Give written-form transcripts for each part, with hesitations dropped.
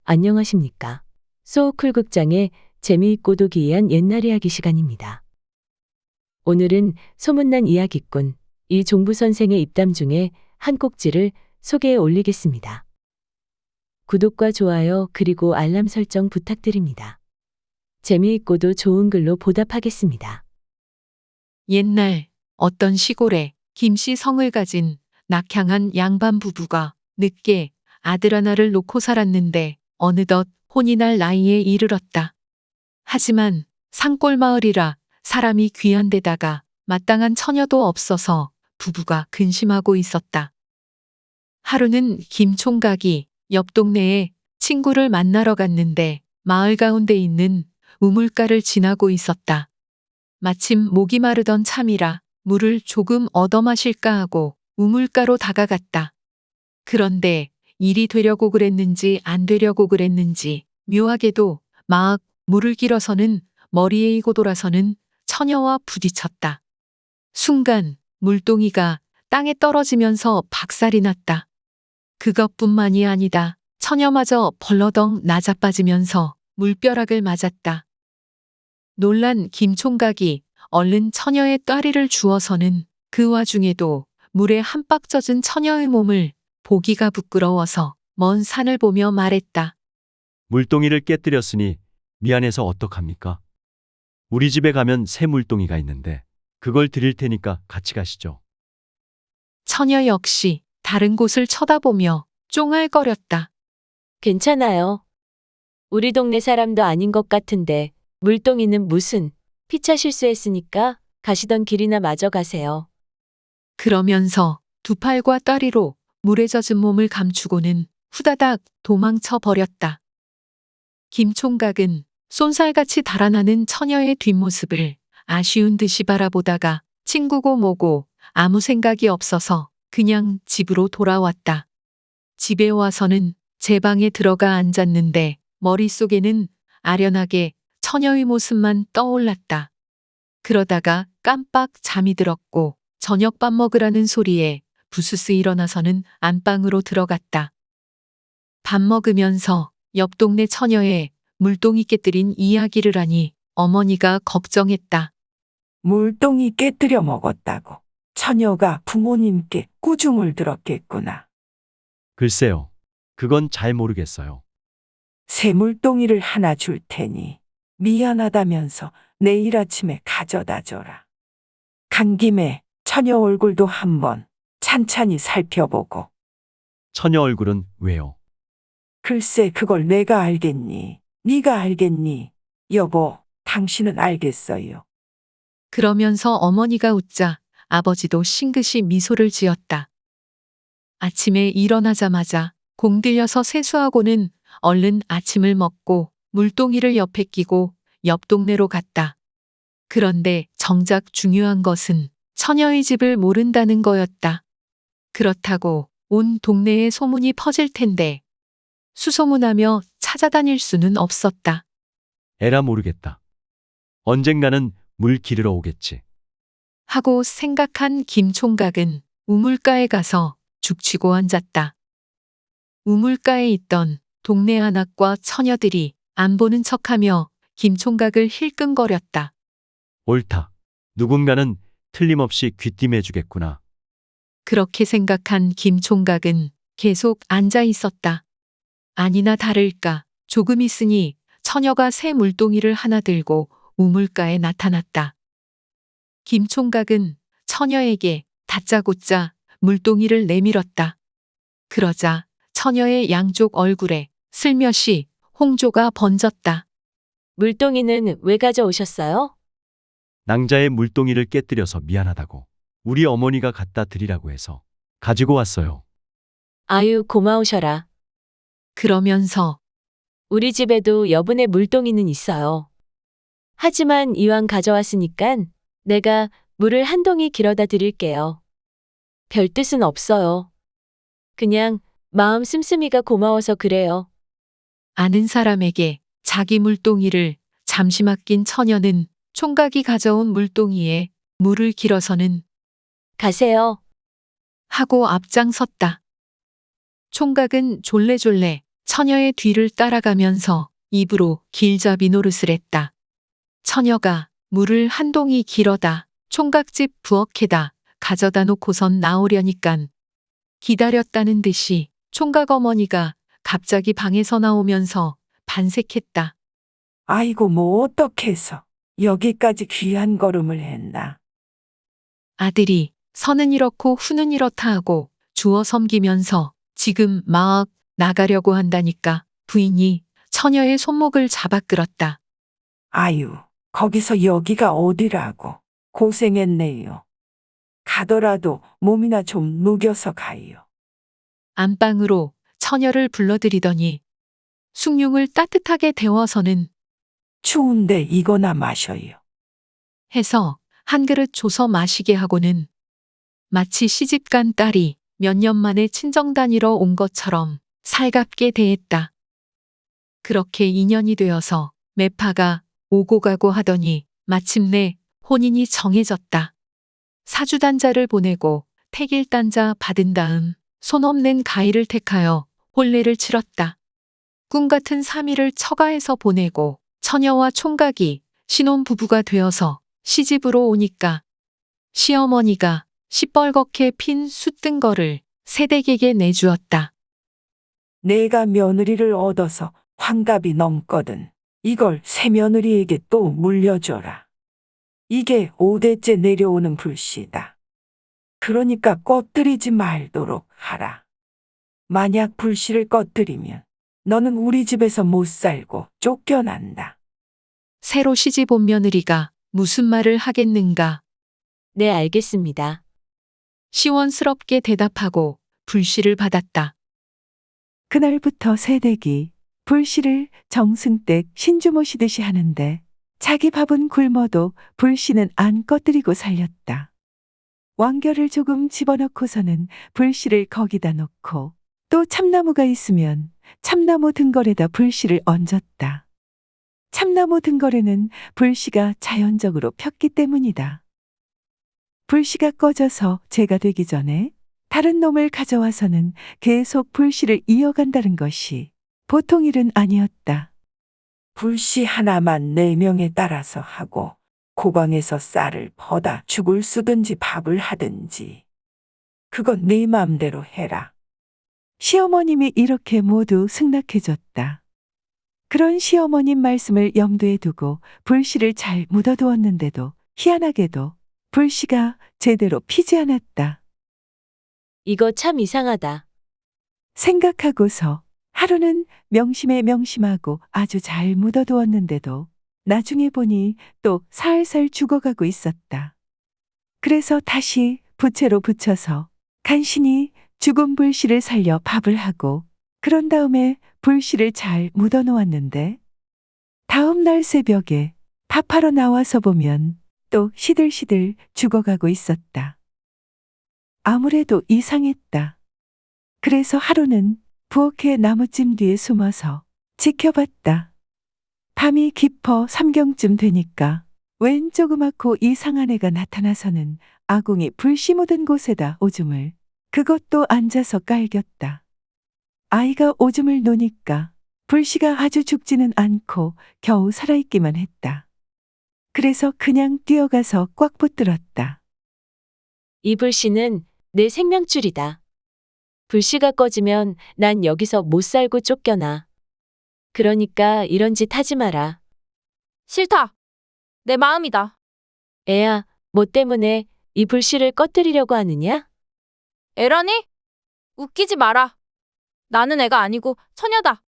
안녕하십니까. 소쿨 극장의 재미있고도 기이한 옛날 이야기 시간입니다. 오늘은 소문난 이야기꾼 이종부 선생의 입담 중에 한 꼭지를 소개해 올리겠습니다. 구독과 좋아요 그리고 알람 설정 부탁드립니다. 재미있고도 좋은 글로 보답하겠습니다. 옛날 어떤 시골에 김씨 성을 가진 낙향한 양반 부부가 늦게 아들 하나를 놓고 살았는데 어느덧 혼이 날 나이에 이르렀다. 하지만 산골 마을이라 사람이 귀한 데다가 마땅한 처녀도 없어서 부부가 근심하고 있었다. 하루는 김 총각이 옆 동네에 친구를 만나러 갔는데 마을 가운데 있는 우물가를 지나고 있었다. 마침 목이 마르던 참이라 물을 조금 얻어 마실까 하고 우물가로 다가갔다. 그런데 일이 되려고 그랬는지 안 되려고 그랬는지 묘하게도 막 물을 길어서는 머리에 이고 돌아서는 처녀와 부딪혔다. 순간 물동이가 땅에 떨어지면서 박살이 났다. 그것뿐만이 아니다. 처녀마저 벌러덩 나자빠지면서 물벼락을 맞았다. 놀란 김 총각이 얼른 처녀의 따리를 주어서는 그 와중에도 물에 한박 젖은 처녀의 몸을 보기가 부끄러워서 먼 산을 보며 말했다. 물동이를 깨뜨렸으니 미안해서 어떡합니까? 우리 집에 가면 새 물동이가 있는데 그걸 드릴 테니까 같이 가시죠. 처녀 역시 다른 곳을 쳐다보며 쫑알거렸다. 괜찮아요. 우리 동네 사람도 아닌 것 같은데 물동이는 무슨 피차 실수했으니까 가시던 길이나 마저 가세요. 그러면서 두 팔과 따리로 물에 젖은 몸을 감추고는 후다닥 도망쳐 버렸다. 김 총각은 쏜살같이 달아나는 처녀의 뒷모습을 아쉬운 듯이 바라보다가 친구고 뭐고 아무 생각이 없어서 그냥 집으로 돌아왔다. 집에 와서는 제 방에 들어가 앉았는데 머릿속에는 아련하게 처녀의 모습만 떠올랐다. 그러다가 깜빡 잠이 들었고 저녁 밥 먹으라는 소리에 부스스 일어나서는 안방으로 들어갔다. 밥 먹으면서 옆 동네 처녀의 물동이 깨뜨린 이야기를 하니 어머니가 걱정했다. 물동이 깨뜨려 먹었다고. 처녀가 부모님께 꾸중을 들었겠구나. 글쎄요. 그건 잘 모르겠어요. 새 물동이를 하나 줄 테니 미안하다면서 내일 아침에 가져다 줘라. 간 김에 처녀 얼굴도 한번 찬찬히 살펴보고. 처녀 얼굴은 왜요? 글쎄 그걸 내가 알겠니? 네가 알겠니? 여보, 당신은 알겠어요. 그러면서 어머니가 웃자 아버지도 싱긋이 미소를 지었다. 아침에 일어나자마자 공들여서 세수하고는 얼른 아침을 먹고 물동이를 옆에 끼고 옆 동네로 갔다. 그런데 정작 중요한 것은 처녀의 집을 모른다는 거였다. 그렇다고 온 동네에 소문이 퍼질 텐데 수소문하며 찾아다닐 수는 없었다. 에라 모르겠다. 언젠가는 물 기르러 오겠지. 하고 생각한 김 총각은 우물가에 가서 죽치고 앉았다. 우물가에 있던 동네 한악과 처녀들이 안 보는 척하며 김 총각을 힐끔거렸다. 옳다. 누군가는 틀림없이 귀띔해주겠구나. 그렇게 생각한 김 총각은 계속 앉아 있었다. 아니나 다를까 조금 있으니 처녀가 새 물동이를 하나 들고 우물가에 나타났다. 김 총각은 처녀에게 다짜고짜 물동이를 내밀었다. 그러자 처녀의 양쪽 얼굴에 슬며시 홍조가 번졌다. 물동이는 왜 가져오셨어요? 낭자의 물동이를 깨뜨려서 미안하다고 우리 어머니가 갖다 드리라고 해서 가지고 왔어요. 아유, 고마우셔라. 그러면서 우리 집에도 여분의 물동이는 있어요. 하지만 이왕 가져왔으니깐 내가 물을 한 동이 길어다 드릴게요. 별 뜻은 없어요. 그냥 마음 씀씀이가 고마워서 그래요. 아는 사람에게 자기 물동이를 잠시 맡긴 처녀는 총각이 가져온 물동이에 물을 길어서는 가세요. 하고 앞장섰다. 총각은 졸래졸래 처녀의 뒤를 따라가면서 입으로 길잡이 노릇을 했다. 처녀가 물을 한 동이 길어다 총각집 부엌에다 가져다 놓고선 나오려니깐 기다렸다는 듯이 총각 어머니가 갑자기 방에서 나오면서 반색했다. 아이고 뭐 어떡해서 여기까지 귀한 걸음을 했나. 아들이 서는 이렇고 후는 이렇다 하고 주워 섬기면서 지금 막 나가려고 한다니까 부인이 처녀의 손목을 잡아 끌었다. 아유, 거기서 여기가 어디라고. 고생했네요. 가더라도 몸이나 좀 녹여서 가요. 안방으로 처녀를 불러들이더니 숭늉을 따뜻하게 데워서는 추운데 이거나 마셔요. 해서 한 그릇 줘서 마시게 하고는 마치 시집간 딸이 몇 년 만에 친정 다니러 온 것처럼 살갑게 대했다. 그렇게 인연이 되어서 매파가 오고 가고 하더니 마침내 혼인이 정해졌다. 사주단자를 보내고 택일단자 받은 다음 손 없는 가일을 택하여 혼례를 치렀다. 꿈 같은 3일을 처가에서 보내고 처녀와 총각이 신혼부부가 되어서 시집으로 오니까 시어머니가 시뻘겋게 핀 숯등거를 새댁에게 내주었다. 내가 며느리를 얻어서 환갑이 넘거든. 이걸 새며느리에게 또 물려줘라. 이게 5대째 내려오는 불씨다. 그러니까 꺼뜨리지 말도록 하라. 만약 불씨를 꺼뜨리면 너는 우리 집에서 못 살고 쫓겨난다. 새로 시집 온 며느리가 무슨 말을 하겠는가 네, 알겠습니다. 시원스럽게 대답하고 불씨를 받았다. 그날부터 새댁이 불씨를 정승댁 신주 모시듯이 하는데 자기 밥은 굶어도 불씨는 안 꺼뜨리고 살렸다. 왕겨를 조금 집어넣고서는 불씨를 거기다 놓고 또 참나무가 있으면 참나무 등걸에다 불씨를 얹었다. 참나무 등걸에는 불씨가 자연적으로 폈기 때문이다. 불씨가 꺼져서 재가 되기 전에 다른 놈을 가져와서는 계속 불씨를 이어간다는 것이 보통 일은 아니었다. 불씨 하나만 4명에 따라서 하고 고방에서 쌀을 퍼다 죽을 쓰든지 밥을 하든지 그건 네 맘대로 해라. 시어머님이 이렇게 모두 승낙해줬다. 그런 시어머님 말씀을 염두에 두고 불씨를 잘 묻어두었는데도 희한하게도 불씨가 제대로 피지 않았다. 이거 참 이상하다. 생각하고서 하루는 명심에 명심하고 아주 잘 묻어두었는데도 나중에 보니 또 살살 죽어가고 있었다. 그래서 다시 부채로 붙여서 간신히 죽은 불씨를 살려 밥을 하고 그런 다음에 불씨를 잘 묻어놓았는데 다음 날 새벽에 밥하러 나와서 보면 또 시들시들 죽어가고 있었다. 아무래도 이상했다. 그래서 하루는 부엌의 나무찜 뒤에 숨어서 지켜봤다. 밤이 깊어 삼경쯤 되니까 웬 조그맣고 이상한 애가 나타나서는 아궁이 불씨 묻은 곳에다 오줌을 그것도 앉아서 깔겼다. 아이가 오줌을 놓으니까 불씨가 아주 죽지는 않고 겨우 살아있기만 했다. 그래서 그냥 뛰어가서 꽉 붙들었다. 이 불씨는 내 생명줄이다. 불씨가 꺼지면 난 여기서 못 살고 쫓겨나. 그러니까 이런 짓 하지 마라. 싫다. 내 마음이다. 애야, 뭐 때문에 이 불씨를 꺼뜨리려고 하느냐? 애라니? 웃기지 마라. 나는 애가 아니고 처녀다.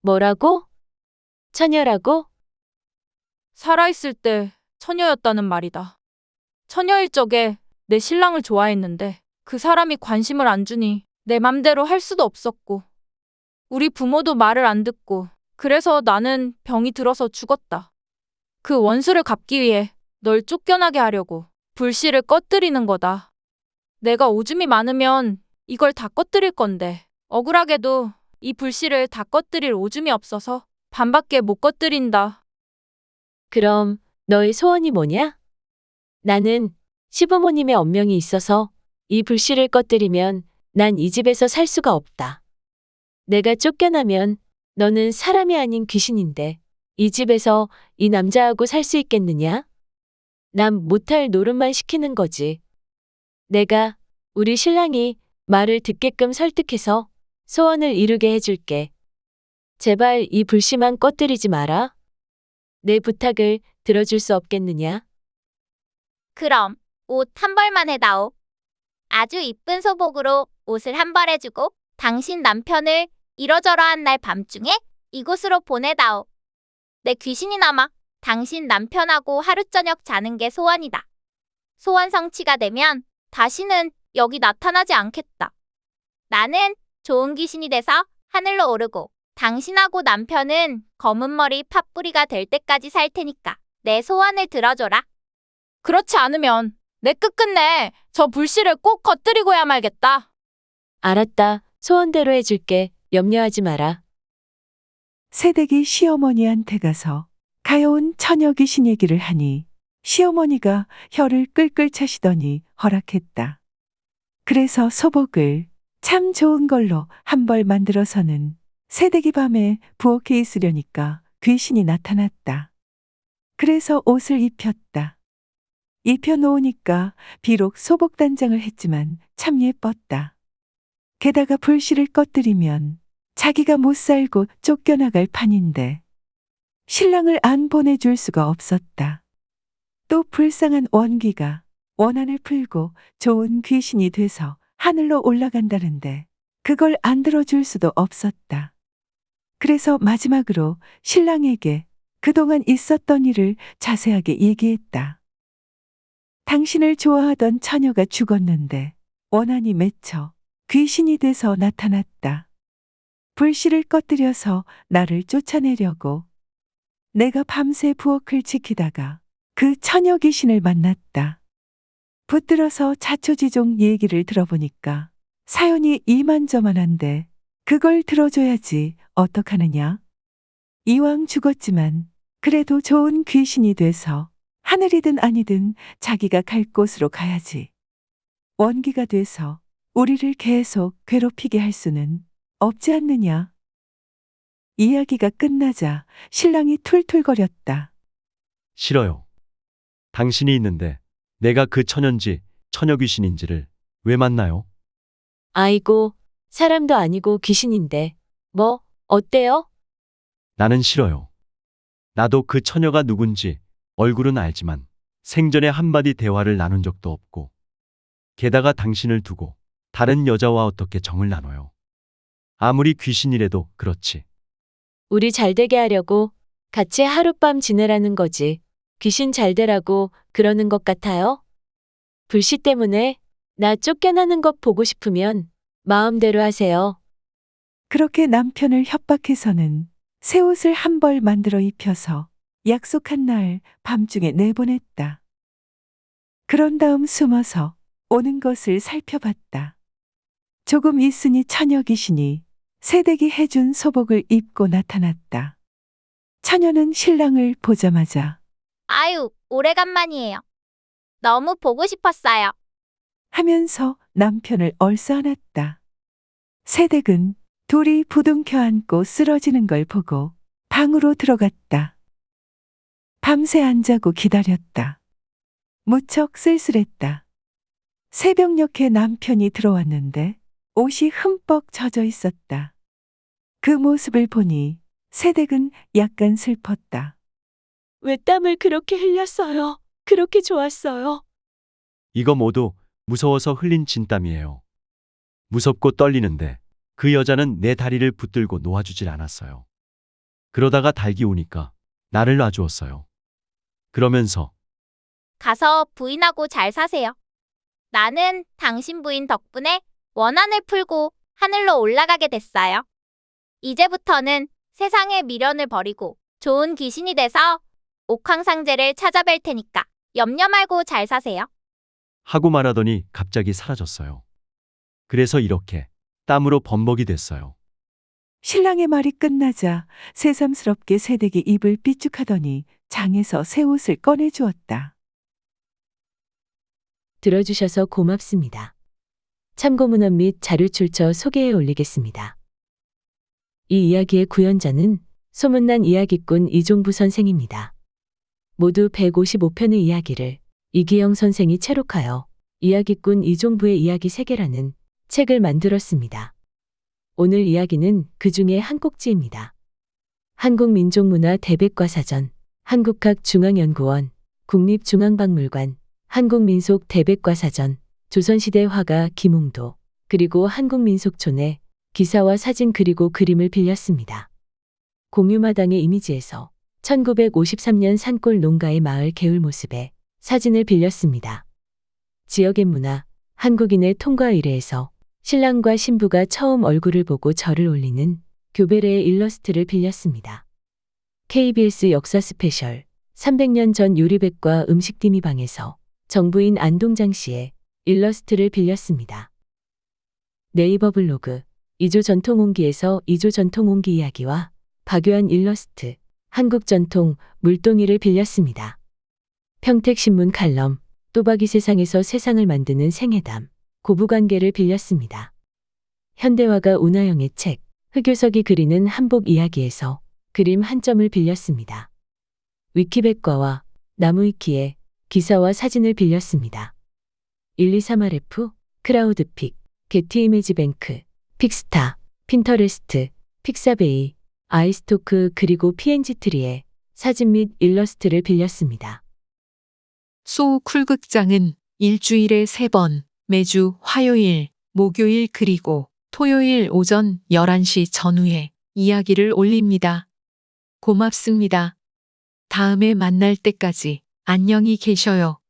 뭐라고? 처녀라고? 살아있을 때 처녀였다는 말이다. 처녀일 적에 내 신랑을 좋아했는데 그 사람이 관심을 안 주니 내 맘대로 할 수도 없었고 우리 부모도 말을 안 듣고 그래서 나는 병이 들어서 죽었다. 그 원수를 갚기 위해 널 쫓겨나게 하려고 불씨를 꺼뜨리는 거다. 내가 오줌이 많으면 이걸 다 꺼뜨릴 건데 억울하게도 이 불씨를 다 꺼뜨릴 오줌이 없어서 반밖에 못 꺼뜨린다. 그럼 너의 소원이 뭐냐? 나는 시부모님의 언명이 있어서 이 불씨를 꺼뜨리면 난 이 집에서 살 수가 없다. 내가 쫓겨나면 너는 사람이 아닌 귀신인데 이 집에서 이 남자하고 살 수 있겠느냐? 난 못할 노릇만 시키는 거지. 내가 우리 신랑이 말을 듣게끔 설득해서 소원을 이루게 해줄게. 제발 이 불씨만 꺼뜨리지 마라. 내 부탁을 들어줄 수 없겠느냐? 그럼 옷 한 벌만 해다오. 아주 이쁜 소복으로 옷을 한 벌 해주고 당신 남편을 이러저러한 날 밤중에 이곳으로 보내다오. 내 귀신이 남아 당신 남편하고 하루 저녁 자는 게 소원이다. 소원 성취가 되면 다시는 여기 나타나지 않겠다. 나는 좋은 귀신이 돼서 하늘로 오르고 당신하고 남편은 검은 머리 팥뿌리가 될 때까지 살 테니까 내 소원을 들어줘라. 그렇지 않으면 내 끝끝내 저 불씨를 꼭 꺼뜨리고야 말겠다. 알았다. 소원대로 해줄게. 염려하지 마라. 새댁이 시어머니한테 가서 가여운 처녀 귀신 얘기를 하니 시어머니가 혀를 끌끌 차시더니 허락했다. 그래서 소복을 참 좋은 걸로 한 벌 만들어서는 새댁이 밤에 부엌에 있으려니까 귀신이 나타났다. 그래서 옷을 입혔다. 입혀놓으니까 비록 소복 단장을 했지만 참 예뻤다. 게다가 불씨를 꺼뜨리면 자기가 못 살고 쫓겨나갈 판인데 신랑을 안 보내줄 수가 없었다. 또 불쌍한 원귀가 원한을 풀고 좋은 귀신이 돼서 하늘로 올라간다는데 그걸 안 들어줄 수도 없었다. 그래서 마지막으로 신랑에게 그동안 있었던 일을 자세하게 얘기했다. 당신을 좋아하던 처녀가 죽었는데 원한이 맺혀 귀신이 돼서 나타났다. 불씨를 꺼뜨려서 나를 쫓아내려고 내가 밤새 부엌을 지키다가 그 처녀 귀신을 만났다. 붙들어서 자초지종 얘기를 들어보니까 사연이 이만저만한데 그걸 들어줘야지 어떡하느냐. 이왕 죽었지만 그래도 좋은 귀신이 돼서 하늘이든 아니든 자기가 갈 곳으로 가야지. 원기가 돼서 우리를 계속 괴롭히게 할 수는 없지 않느냐. 이야기가 끝나자 신랑이 툴툴거렸다. 싫어요. 당신이 있는데 내가 그 처녀인지 처녀 귀신인지를 왜 만나요? 아이고, 사람도 아니고 귀신인데. 뭐, 어때요? 나는 싫어요. 나도 그 처녀가 누군지 얼굴은 알지만 생전에 한마디 대화를 나눈 적도 없고 게다가 당신을 두고 다른 여자와 어떻게 정을 나눠요. 아무리 귀신이라도 그렇지. 우리 잘 되게 하려고 같이 하룻밤 지내라는 거지. 귀신 잘 되라고 그러는 것 같아요? 불씨 때문에 나 쫓겨나는 것 보고 싶으면 마음대로 하세요. 그렇게 남편을 협박해서는 새 옷을 한 벌 만들어 입혀서 약속한 날 밤중에 내보냈다. 그런 다음 숨어서 오는 것을 살펴봤다. 조금 있으니 처녀 귀신이 새댁이 해준 소복을 입고 나타났다. 처녀는 신랑을 보자마자 아유, 오래간만이에요. 너무 보고 싶었어요. 하면서 남편을 얼싸안았다. 새댁은 둘이 부둥켜 안고 쓰러지는 걸 보고 방으로 들어갔다. 밤새 안 자고 기다렸다. 무척 쓸쓸했다. 새벽녘에 남편이 들어왔는데 옷이 흠뻑 젖어 있었다. 그 모습을 보니 새댁은 약간 슬펐다. 왜 땀을 그렇게 흘렸어요? 그렇게 좋았어요. 이거 모두 무서워서 흘린 진땀이에요. 무섭고 떨리는데 그 여자는 내 다리를 붙들고 놓아주질 않았어요. 그러다가 달기 오니까 나를 놔주었어요. 그러면서 가서 부인하고 잘 사세요. 나는 당신 부인 덕분에 원한을 풀고 하늘로 올라가게 됐어요. 이제부터는 세상의 미련을 버리고 좋은 귀신이 돼서 옥황상제를 찾아뵐 테니까 염려 말고 잘 사세요. 하고 말하더니 갑자기 사라졌어요. 그래서 이렇게 땀으로 범벅이 됐어요. 신랑의 말이 끝나자 새삼스럽게 새댁이 입을 삐죽하더니 장에서 새 옷을 꺼내주었다. 들어주셔서 고맙습니다. 참고 문헌 및 자료 출처 소개해 올리겠습니다. 이 이야기의 구연자는 소문난 이야기꾼 이종부 선생입니다. 모두 155편의 이야기를 이기영 선생이 채록하여 이야기꾼 이종부의 이야기 세계라는 책을 만들었습니다. 오늘 이야기는 그 중에 한 꼭지입니다. 한국민족문화 대백과사전, 한국학중앙연구원, 국립중앙박물관, 한국민속 대백과사전, 조선시대 화가 김웅도, 그리고 한국민속촌의 기사와 사진 그리고 그림을 빌렸습니다. 공유마당의 이미지에서 1953년 산골 농가의 마을 개울 모습의 사진을 빌렸습니다. 지역의 문화, 한국인의 통과 의례에서 신랑과 신부가 처음 얼굴을 보고 절을 올리는 교배례의 일러스트를 빌렸습니다. KBS 역사 스페셜 300년 전 요리백과 음식디미방에서 정부인 안동장 씨의 일러스트를 빌렸습니다. 네이버 블로그 이조 전통옹기에서 이조 전통옹기 이야기와 박요한 일러스트, 한국전통 물동이를 빌렸습니다. 평택신문 칼럼, 또박이 세상에서 세상을 만드는 생애담, 고부관계를 빌렸습니다. 현대화가 운하영의 책, 흑요석이 그리는 한복 이야기에서 그림 한 점을 빌렸습니다. 위키백과와 나무위키에 기사와 사진을 빌렸습니다. 123RF, 크라우드픽, 게티이미지뱅크, 픽스타, 핀터레스트, 픽사베이, 아이스토크 그리고 PNG트리에 사진 및 일러스트를 빌렸습니다. 소쿨극장은 일주일에 3번, 매주 화요일, 목요일 그리고 토요일 오전 11시 전후에 이야기를 올립니다. 고맙습니다. 다음에 만날 때까지 안녕히 계셔요.